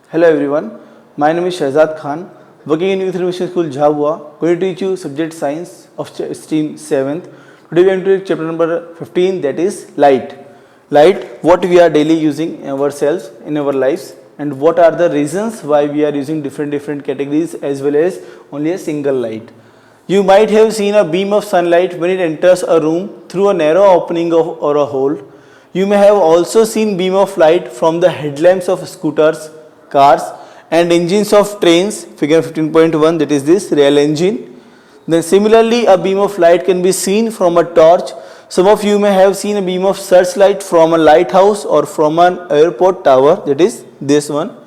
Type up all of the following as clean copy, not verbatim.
Hello everyone, my name is Shahzad Khan, working in Youth Mission School Jhabua, going to teach you subject science of stream 7th. Today we are going to take chapter number 15, that is light. Light, what we are daily using ourselves in our lives, and what are the reasons why we are using different categories as well as only a single light. You might have seen a beam of sunlight when it enters a room through a narrow opening or a hole. You may have also seen beam of light from the headlamps of scooters, cars and engines of trains, figure 15.1, that is this rail engine. Then similarly a beam of light can be seen from a torch. Some of you may have seen a beam of searchlight from a lighthouse or from an airport tower, that is this one.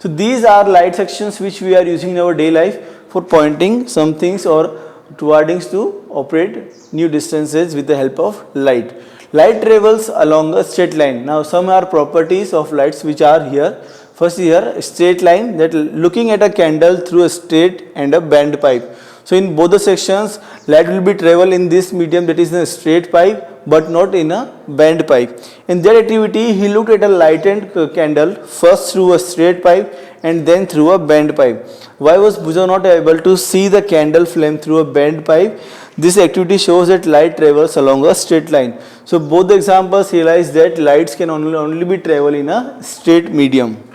So these are light sections which we are using in our daily life for pointing some things or towards to operate new distances with the help of light. Light travels along a straight line. Now some are properties of lights which are here. First here, straight line, that looking at a candle through a straight and a bent pipe. So in both the sections, light will be travel in this medium, that is in a straight pipe but not in a bent pipe. In that activity, he looked at a lighted candle first through a straight pipe and then through a bent pipe. Why was Bhuja not able to see the candle flame through a bent pipe? This activity shows that light travels along a straight line. So both the examples realize that lights can only be travel in a straight medium.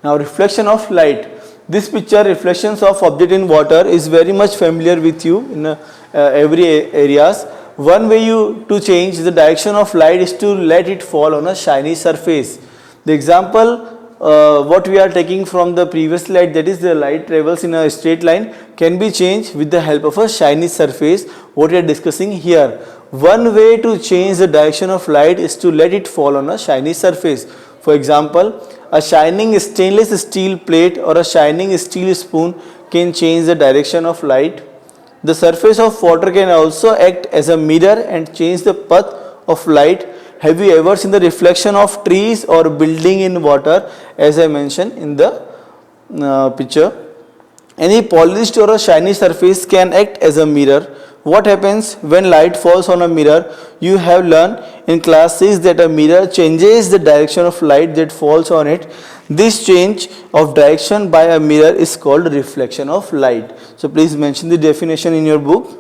Now reflection of light. This picture, reflections of object in water, is very much familiar with you in every areas. One way to change the direction of light is to let it fall on a shiny surface. The example what we are taking from the previous slide, that is the light travels in a straight line, can be changed with the help of a shiny surface, what we are discussing here. One way to change the direction of light is to let it fall on a shiny surface. For example, a shining stainless steel plate or a shining steel spoon can change the direction of light. The surface of water can also act as a mirror and change the path of light. Have you ever seen the reflection of trees or building in water, as I mentioned in the picture? Any polished or a shiny surface can act as a mirror. What happens when light falls on a mirror? You have learned in class 6 that a mirror changes the direction of light that falls on it. This change of direction by a mirror is called reflection of light. So please mention the definition in your book.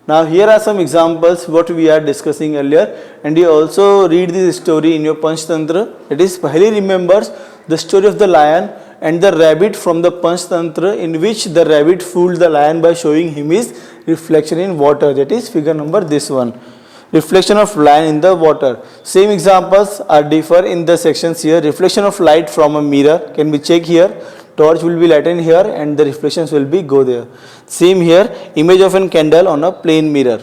Now here are some examples what we are discussing earlier, and you also read this story in your Panchtantra. It is Paheli remembers the story of the lion and the rabbit from the Panchtantra, in which the rabbit fooled the lion by showing him his reflection in water, that is figure number this one. Reflection of lion in the water. Same examples are differ in the sections here. Reflection of light from a mirror can be checked here. Torch will be lightened here and the reflections will be go there. Same here, image of a candle on a plain mirror.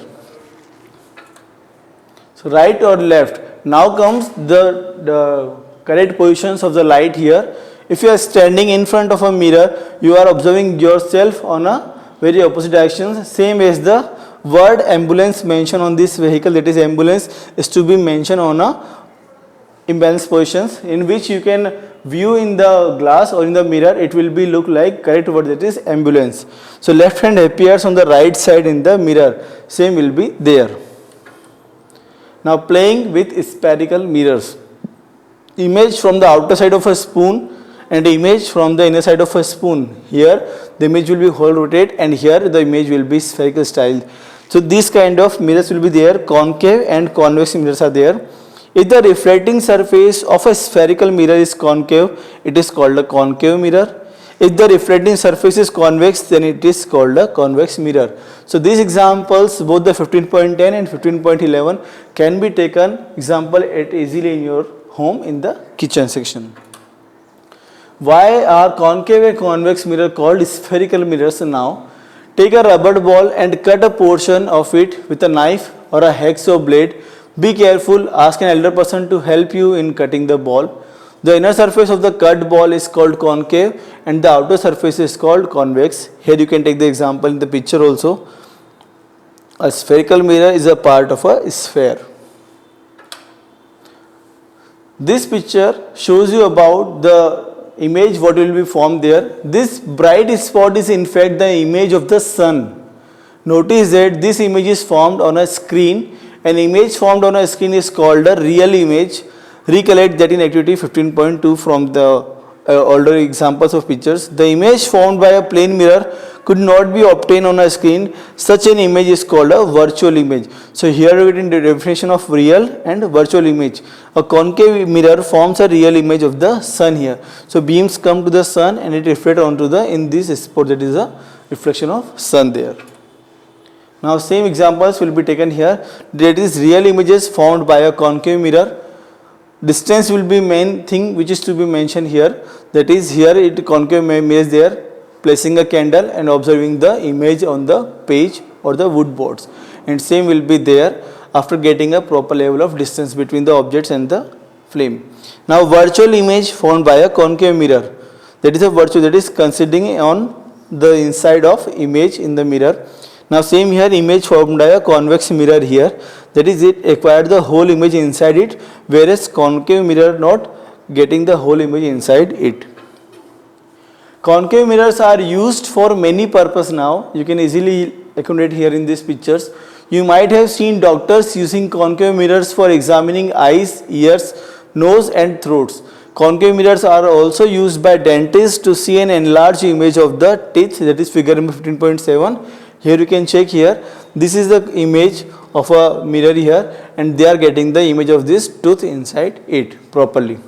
So right or left. Now comes the correct positions of the light here. If you are standing in front of a mirror, you are observing yourself on a very opposite directions, same as the word ambulance mentioned on this vehicle, that is ambulance, is to be mentioned on a imbalance positions, in which you can view in the glass or in the mirror, it will be look like correct word, that is ambulance. So left hand appears on the right side in the mirror, same will be there. Now playing with spherical mirrors. Image from the outer side of a spoon and image from the inner side of a spoon. Here the image will be whole rotate and here the image will be spherical style. So these kind of mirrors will be there, concave and convex mirrors are there. If the reflecting surface of a spherical mirror is concave, it is called a concave mirror. If the reflecting surface is convex, then it is called a convex mirror. So these examples, both the 15.10 and 15.11 can be taken example at easily in your home in the kitchen section. Why are concave and convex mirror called spherical mirrors now? Take a rubber ball and cut a portion of it with a knife or a hacksaw blade. Be careful, ask an elder person to help you in cutting the ball. The inner surface of the cut ball is called concave and the outer surface is called convex. Here you can take the example in the picture also. A spherical mirror is a part of a sphere. This picture shows you about the image what will be formed there. This bright spot is in fact the image of the sun. Notice that this image is formed on a screen. An image formed on a screen is called a real image. Recollect that in activity 15.2 from the older examples of pictures, the image formed by a plane mirror could not be obtained on a screen. Such an image is called a virtual image. So here we are getting the definition of real and virtual image. A concave mirror forms a real image of the sun here. So beams come to the sun and it reflects onto the, in this spot, that is a reflection of sun there. Now same examples will be taken here. That is real images formed by a concave mirror. Distance will be main thing which is to be mentioned here. That is here it concave mirror there, placing a candle and observing the image on the page or the wood boards, and same will be there after getting a proper level of distance between the objects and the flame. Now virtual image formed by a concave mirror, that is a virtual, that is considering on the inside of image in the mirror. Now same here, image formed by a convex mirror here, that is it acquired the whole image inside it, whereas concave mirror not getting the whole image inside it. Concave mirrors are used for many purposes now. You can easily accommodate here in these pictures. You might have seen doctors using concave mirrors for examining eyes, ears, nose and throats. Concave mirrors are also used by dentists to see an enlarged image of the teeth, that is figure number 15.7. Here you can check here. This is the image of a mirror here and they are getting the image of this tooth inside it properly.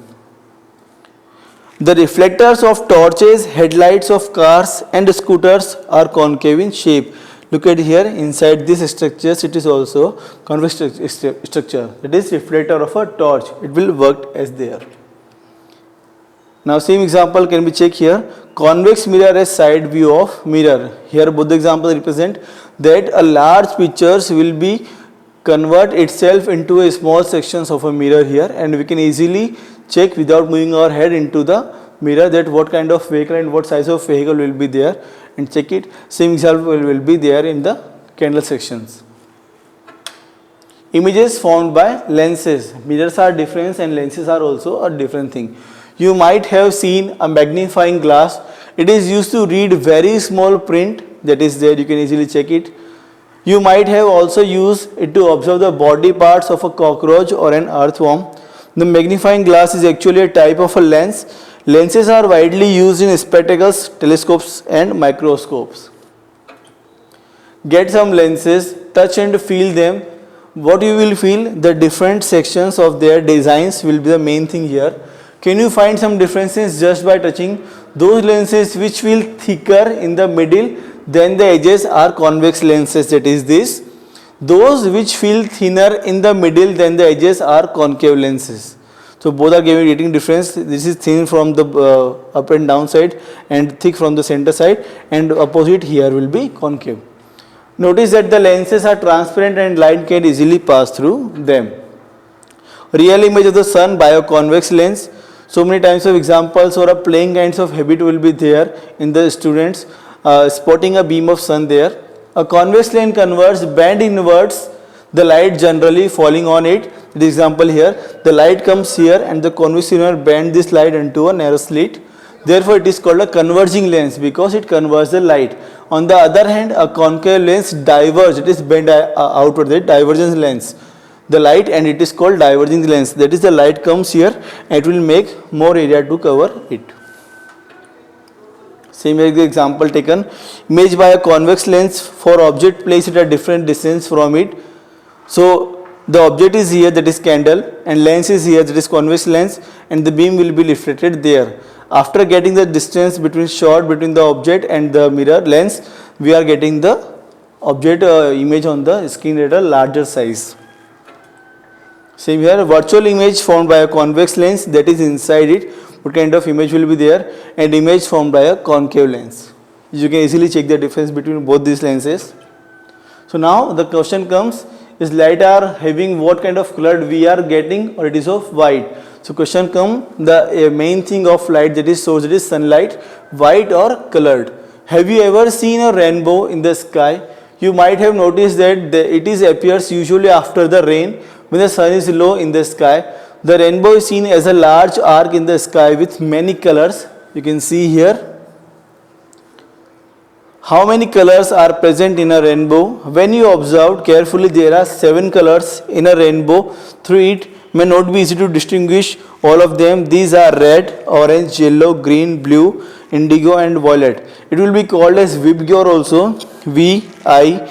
The reflectors of torches, headlights of cars and scooters are concave in shape. Look at here, inside this structures it is also convex structure, that is reflector of a torch, it will work as there. Now same example can be checked here. Convex mirror as side view of mirror. Here both the examples represent that a large pictures will be convert itself into a small sections of a mirror here, and we can easily check without moving our head into the mirror that what kind of vehicle and what size of vehicle will be there, and check it. Same example will be there in the candle sections. Images formed by lenses. Mirrors are different and lenses are also a different thing. You might have seen a magnifying glass. It is used to read very small print, that is there, you can easily check it. You might have also used it to observe the body parts of a cockroach or an earthworm. The magnifying glass is actually a type of a lens. Lenses are widely used in spectacles, telescopes and microscopes. Get some lenses, touch and feel them. What you will feel, the different sections of their designs will be the main thing here. Can you find some differences just by touching? Those lenses which feel thicker in the middle than the edges are convex lenses, that is this. Those which feel thinner in the middle than the edges are concave lenses. So both are getting difference. This is thin from the up and down side and thick from the center side, and opposite here will be concave. Notice that the lenses are transparent and light can easily pass through them. Real image of the sun by a convex lens. So many types of examples or a playing kinds of habit will be there in the students, spotting a beam of sun there. A convex lens converts bend inwards the light generally falling on it. The example here, the light comes here and the convex lens bend this light into a narrow slit. Therefore it is called a converging lens because it converts the light. On the other hand, a concave lens diverges, it is bent outward, the divergence lens. The light, and it is called diverging lens, that is the light comes here and it will make more area to cover it. Same as the example taken, image by a convex lens for object placed at a different distance from it. So the object is here, that is candle, and lens is here, that is convex lens, and the beam will be reflected there. After getting the distance short between the object and the mirror lens, we are getting the object image on the screen at a larger size. Same here, virtual image formed by a convex lens, that is inside it, what kind of image will be there, and image formed by a concave lens. You can easily check the difference between both these lenses. So now the question comes, is light are having what kind of color we are getting, or it is of white. So question come, the main thing of light, that is source, that is sunlight, white or colored. Have you ever seen a rainbow in the sky? You might have noticed that it appears usually after the rain when the sun is low in the sky. The rainbow is seen as a large arc in the sky with many colors. You can see here. How many colors are present in a rainbow? When you observe carefully, there are 7 colors in a rainbow. Through it, may not be easy to distinguish all of them. These are red, orange, yellow, green, blue, indigo and violet. It will be called as Vibgyor also. Vibgyor.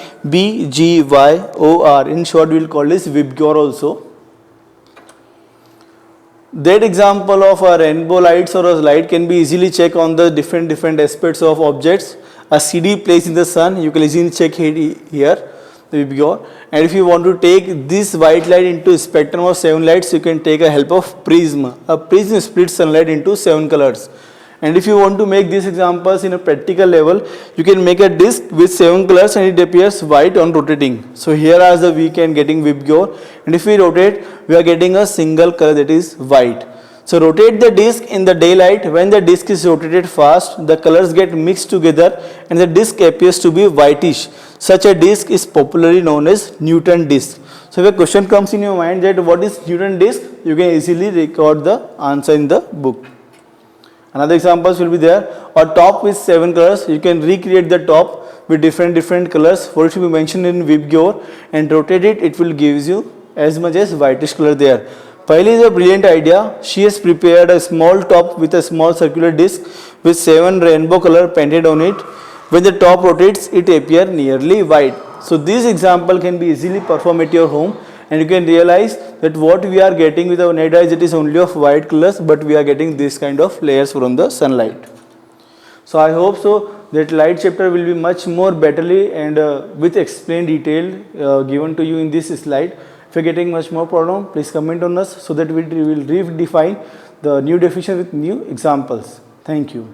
In short, we will call this Vibgyor also. That example of a rainbow lights or a light can be easily checked on the different aspects of objects. A CD placed in the sun, you can easily check it here, the Vibgyor. And if you want to take this white light into a spectrum of 7 lights, you can take a help of prism. A prism splits sunlight into 7 colors. And if you want to make these examples in a practical level, you can make a disc with 7 colors and it appears white on rotating. So here as the we can getting Vibgyor, and if we rotate, we are getting a single color, that is white. So rotate the disc in the daylight. When the disc is rotated fast, the colors get mixed together and the disc appears to be whitish. Such a disc is popularly known as Newton disc. So if a question comes in your mind that what is Newton disc, you can easily record the answer in the book. Another examples will be there. A top with 7 colors, you can recreate the top with different colors. For it to be mentioned in Vibgyor and rotate it, it will give you as much as whitish color there. Paheli is a brilliant idea. She has prepared a small top with a small circular disc with 7 rainbow color painted on it. When the top rotates, it appears nearly white. So this example can be easily performed at your home, and you can realize that what we are getting with our naked eyes, it is only of white colors, but we are getting this kind of layers from the sunlight. So I hope so that light chapter will be much more betterly and with explained detail given to you in this slide. If you are getting much more problem, please comment on us so that we will redefine the new definition with new examples. Thank you.